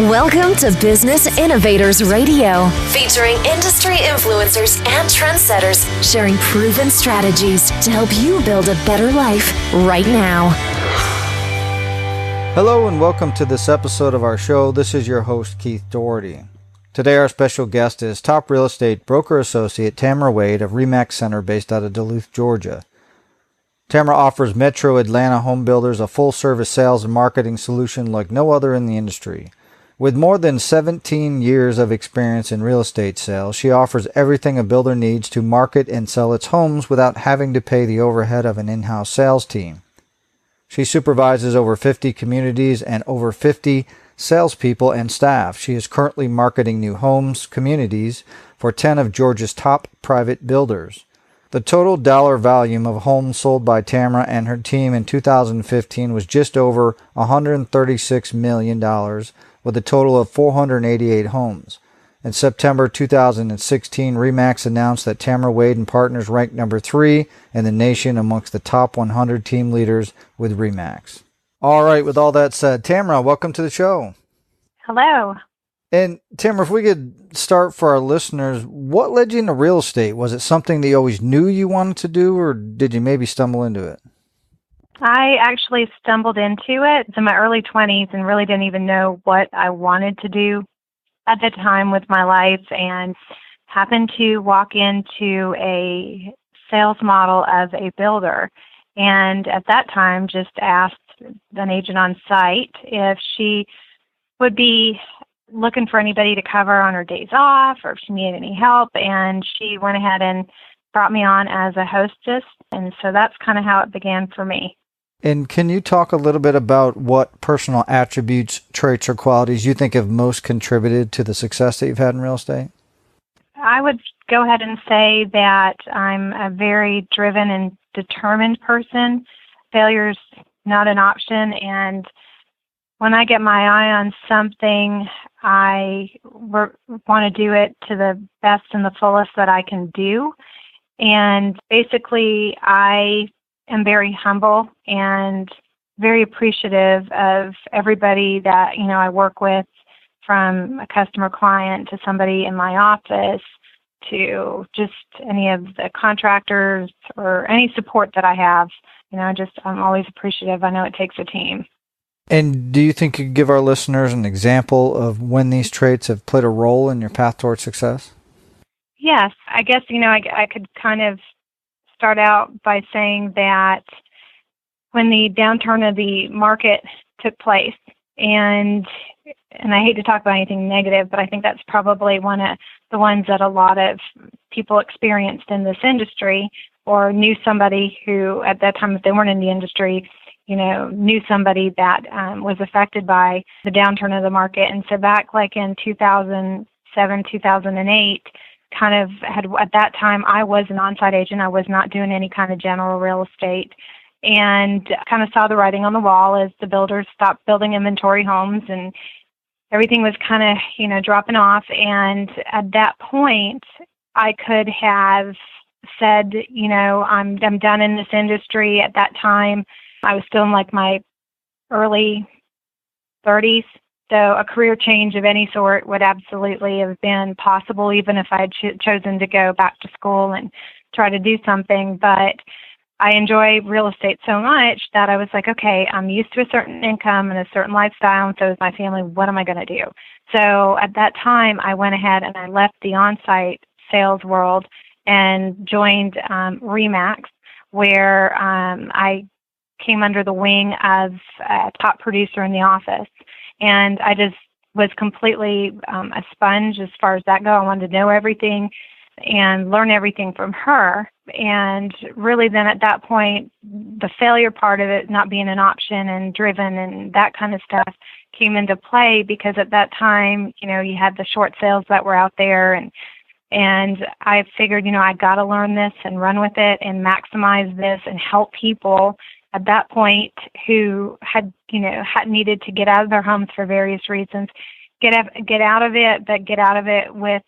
Welcome to Business Innovators Radio, featuring industry influencers and trendsetters sharing proven strategies to help you build a better life right now. Hello and welcome to this episode of our show. This is your host, Keith Doherty. Today our special guest is top real estate broker associate Tamra Wade of RE/MAX Center based out of Duluth, Georgia. Tamra offers Metro Atlanta home builders a full-service sales and marketing solution like no other in the industry. With more than 17 years of experience in real estate sales, she offers everything a builder needs to market and sell its homes without having to pay the overhead of an in-house sales team. She supervises over 50 communities and over 50 salespeople and staff. She is currently marketing new homes, communities for 10 of Georgia's top private builders. The total dollar volume of homes sold by Tamra and her team in 2015 was just over $136 million, with a total of 488 homes. In September 2016, RE/MAX announced that Tamra Wade and Partners ranked number 3 in the nation amongst the top 100 team leaders with RE/MAX. All right, with all that said, Tamra, welcome to the show. Hello. And Tamra, if we could start for our listeners, what led you into real estate? Was it something that you always knew you wanted to do, or did you maybe stumble into it? I actually stumbled into it in my early 20s and really didn't even know what I wanted to do at the time with my life, and happened to walk into a sales model as a builder. And at that time, just asked an agent on site if she would be looking for anybody to cover on her days off or if she needed any help. And she went ahead and brought me on as a hostess. And so that's kind of how it began for me. And can you talk a little bit about what personal attributes, traits, or qualities you think have most contributed to the success that you've had in real estate? I would go ahead and say that I'm a very driven and determined person. Failure's not an option, and when I get my eye on something, I want to do it to the best and the fullest that I can do. And basically, I am very humble and very appreciative of everybody that, I work with, from a customer client to somebody in my office to just any of the contractors or any support that I have. I'm always appreciative. I know it takes a team. And do you think you could give our listeners an example of when these traits have played a role in your path towards success? Yes. I guess, I could kind of start out by saying that when the downturn of the market took place, and I hate to talk about anything negative, but I think that's probably one of the ones that a lot of people experienced in this industry, or knew somebody who at that time, if they weren't in the industry, knew somebody that was affected by the downturn of the market. And so back like in 2007, 2008, kind of at that time, I was an on-site agent. I was not doing any kind of general real estate, and kind of saw the writing on the wall as the builders stopped building inventory homes and everything was kind of, dropping off. And at that point, I could have said, I'm done in this industry. At that time, I was still in like my early 30s. So a career change of any sort would absolutely have been possible, even if I had chosen to go back to school and try to do something. But I enjoy real estate so much that I was like, okay, I'm used to a certain income and a certain lifestyle, and so is my family. What am I going to do? So at that time, I went ahead and I left the on-site sales world and joined RE/MAX, where I came under the wing of a top producer in the office. And I just was completely a sponge as far as that go. I wanted to know everything and learn everything from her. And really then at that point, the failure part of it not being an option and driven and that kind of stuff came into play, because at that time, you had the short sales that were out there, and I figured, I got to learn this and run with it and maximize this and help people at that point who had needed to get out of their homes for various reasons, get out of it, but get out of it with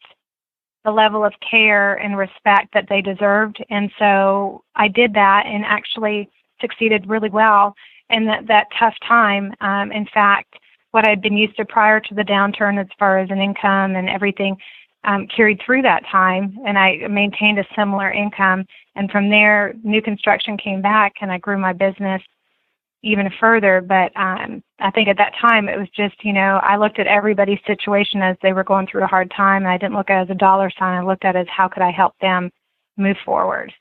the level of care and respect that they deserved. And so I did that and actually succeeded really well in that tough time. In fact, what I'd been used to prior to the downturn as far as an income and everything carried through that time, and I maintained a similar income. And from there, new construction came back, and I grew my business even further. But I think at that time, it was just, I looked at everybody's situation as they were going through a hard time, and I didn't look at it as a dollar sign. I looked at it as how could I help them move forward.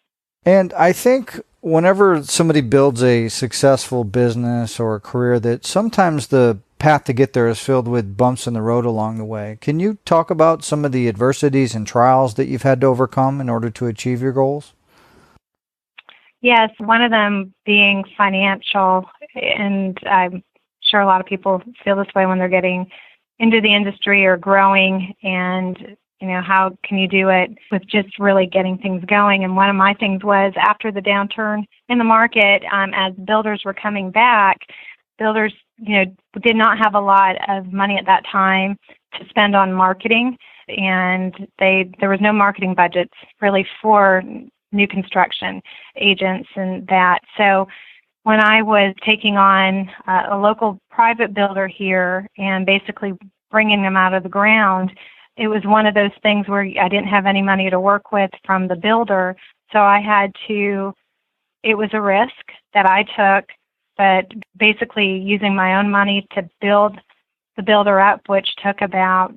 And I think whenever somebody builds a successful business or a career, that sometimes the path to get there is filled with bumps in the road along the way. Can you talk about some of the adversities and trials that you've had to overcome in order to achieve your goals? Yes, one of them being financial, and I'm sure a lot of people feel this way when they're getting into the industry or growing, and how can you do it with just really getting things going? And one of my things was after the downturn in the market, as builders were coming back, builders, did not have a lot of money at that time to spend on marketing, and there was no marketing budgets really for new construction agents and that. So when I was taking on a local private builder here and basically bringing them out of the ground, it was one of those things where I didn't have any money to work with from the builder. So it was a risk that I took, but basically using my own money to build the builder up, which took about,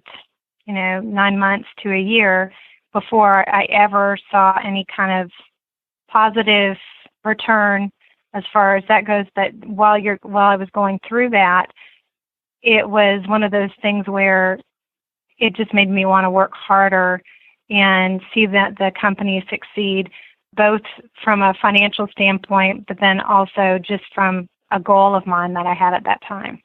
9 months to a year before I ever saw any kind of positive return as far as that goes. But while I was going through that, it was one of those things where it just made me want to work harder and see that the company succeed, both from a financial standpoint, but then also just from a goal of mine that I had at that time.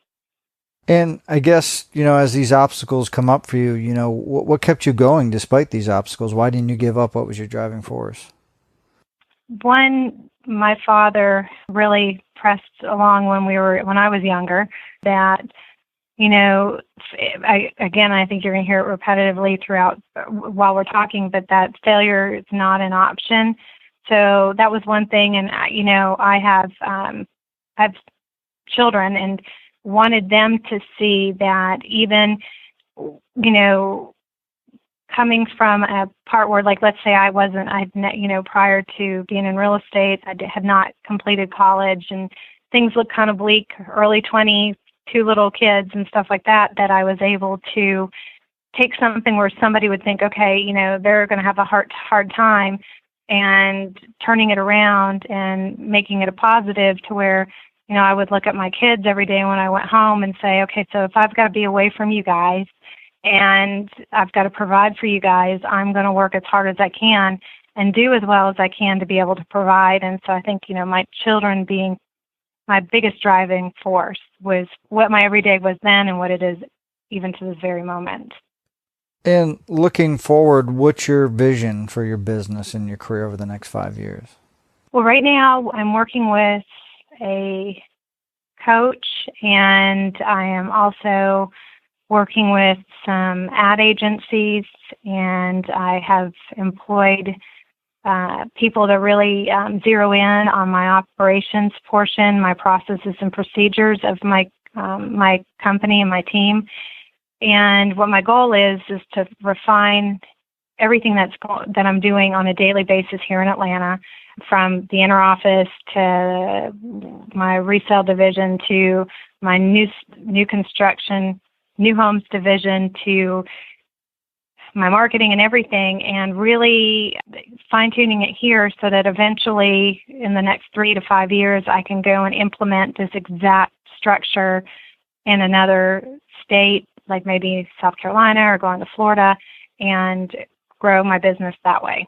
And I guess, as these obstacles come up for you, what kept you going despite these obstacles? Why didn't you give up? What was your driving force? One, my father really pressed along when I was younger that, I think you're going to hear it repetitively throughout while we're talking, but that failure is not an option. So that was one thing. And, I have children and wanted them to see that even, coming from a part where, like, let's say prior to being in real estate, I had not completed college and things looked kind of bleak, early 20s, 2 little kids and stuff like that, that I was able to take something where somebody would think, okay, they're going to have a hard time, and turning it around and making it a positive to where, I would look at my kids every day when I went home and say, okay, so if I've got to be away from you guys and I've got to provide for you guys, I'm going to work as hard as I can and do as well as I can to be able to provide. And so I think, my children being my biggest driving force was what my everyday was then and what it is even to this very moment. And looking forward, what's your vision for your business and your career over the next 5 years? Well, right now I'm working with a coach, and I am also working with some ad agencies, and I have employed people to really zero in on my operations portion, my processes and procedures of my company and my team. And what my goal is to refine everything that I'm doing on a daily basis here in Atlanta, from the inner office to my resale division to my new construction, new homes division to my marketing and everything, and really fine-tuning it here so that eventually in the next 3 to 5 years I can go and implement this exact structure in another state, like maybe South Carolina or going to Florida, and grow my business that way.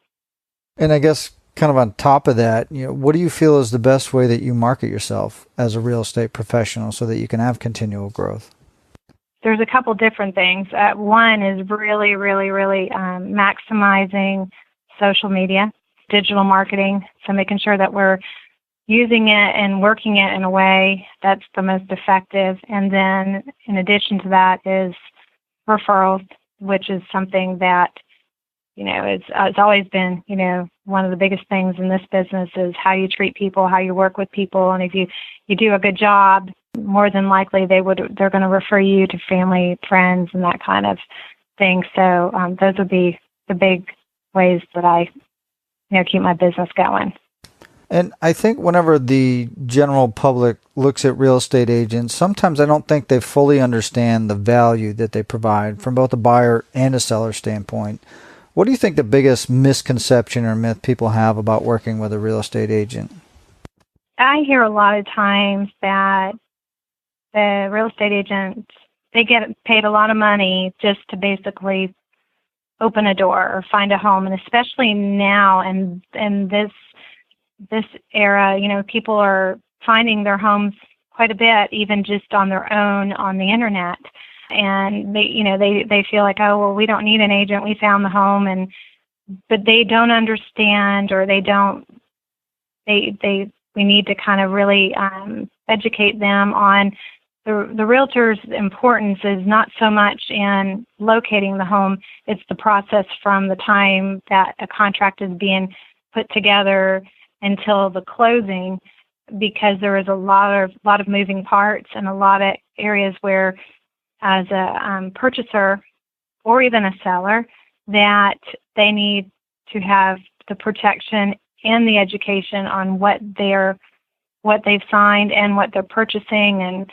And I guess kind of on top of that, what do you feel is the best way that you market yourself as a real estate professional so that you can have continual growth? There's a couple different things. One is really, really, really maximizing social media, digital marketing, so making sure that we're using it and working it in a way that's the most effective. And then in addition to that is referrals, which is something that, it's always been, one of the biggest things in this business is how you treat people, how you work with people. And if you do a good job, more than likely they're going to refer you to family, friends, and that kind of thing. So those would be the big ways that I keep my business going. And I think whenever the general public looks at real estate agents, sometimes I don't think they fully understand the value that they provide from both a buyer and a seller standpoint. What do you think the biggest misconception or myth people have about working with a real estate agent? I hear a lot of times that the real estate agents, they get paid a lot of money just to basically open a door or find a home. And especially now and this era, people are finding their homes quite a bit, even just on their own on the internet. And they feel like, oh, well, we don't need an agent. We found the home, but they don't understand, or we need to kind of really educate them on the realtor's importance is not so much in locating the home. It's the process from the time that a contract is being put together until the closing, because there is a lot of moving parts and a lot of areas where, as a purchaser or even a seller, that they need to have the protection and the education on what they've signed and what they're purchasing, and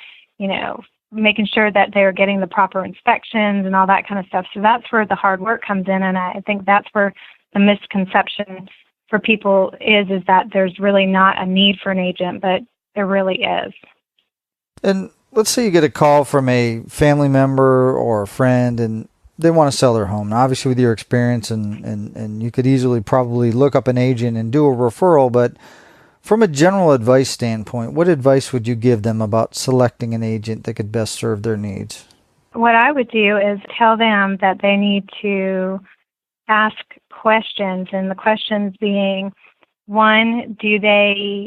making sure that they're getting the proper inspections and all that kind of stuff. So that's where the hard work comes in, and I think that's where the misconception for people is that there's really not a need for an agent, but there really is. And let's say you get a call from a family member or a friend, and they want to sell their home. Now, obviously, with your experience, and you could easily probably look up an agent and do a referral, but from a general advice standpoint, what advice would you give them about selecting an agent that could best serve their needs? What I would do is tell them that they need to ask questions, and the questions being, one,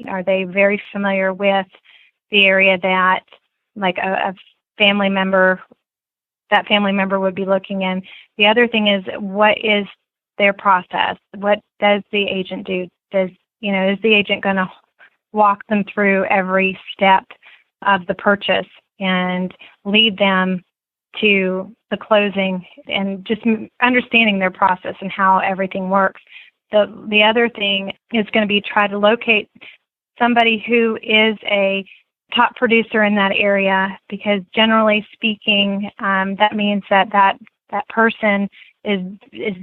are they very familiar with the area that, like, a family member would be looking in? The other thing is, what is their process? What does the agent do? Is the agent going to walk them through every step of the purchase and lead them to the closing, and just understanding their process and how everything works? The other thing is going to be try to locate somebody who is a top producer in that area, because generally speaking, that means that person is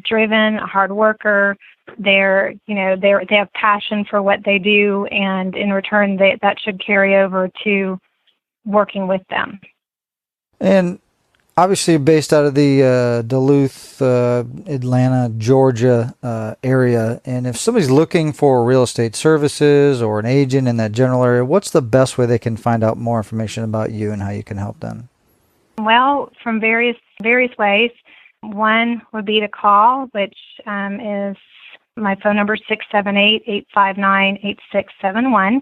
driven, a hard worker. They have passion for what they do, and in return, that should carry over to working with them. And obviously, based out of the Duluth, Atlanta, Georgia area, and if somebody's looking for real estate services or an agent in that general area, what's the best way they can find out more information about you and how you can help them? Well, from various ways. One would be to call, which is my phone number, 678-859-8671.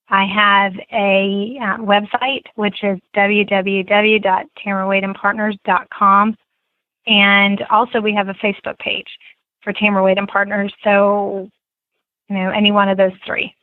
I have a website, which is www.tamrawadeandpartners.com. And also we have a Facebook page for Tamra Wade and Partners. So, any one of those three.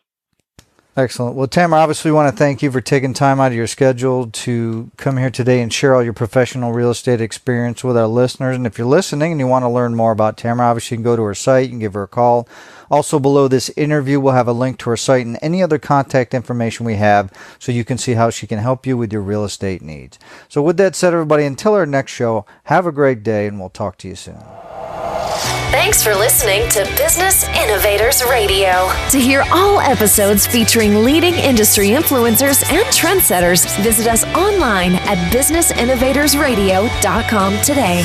Excellent. Well, Tamra, obviously we want to thank you for taking time out of your schedule to come here today and share all your professional real estate experience with our listeners. And if you're listening and you want to learn more about Tamra, obviously you can go to her site, you can give her a call. Also below this interview, we'll have a link to her site and any other contact information we have, so you can see how she can help you with your real estate needs. So with that said, everybody, until our next show, have a great day, and we'll talk to you soon. Thanks for listening to Business Innovators Radio. To hear all episodes featuring leading industry influencers and trendsetters, visit us online at businessinnovatorsradio.com today.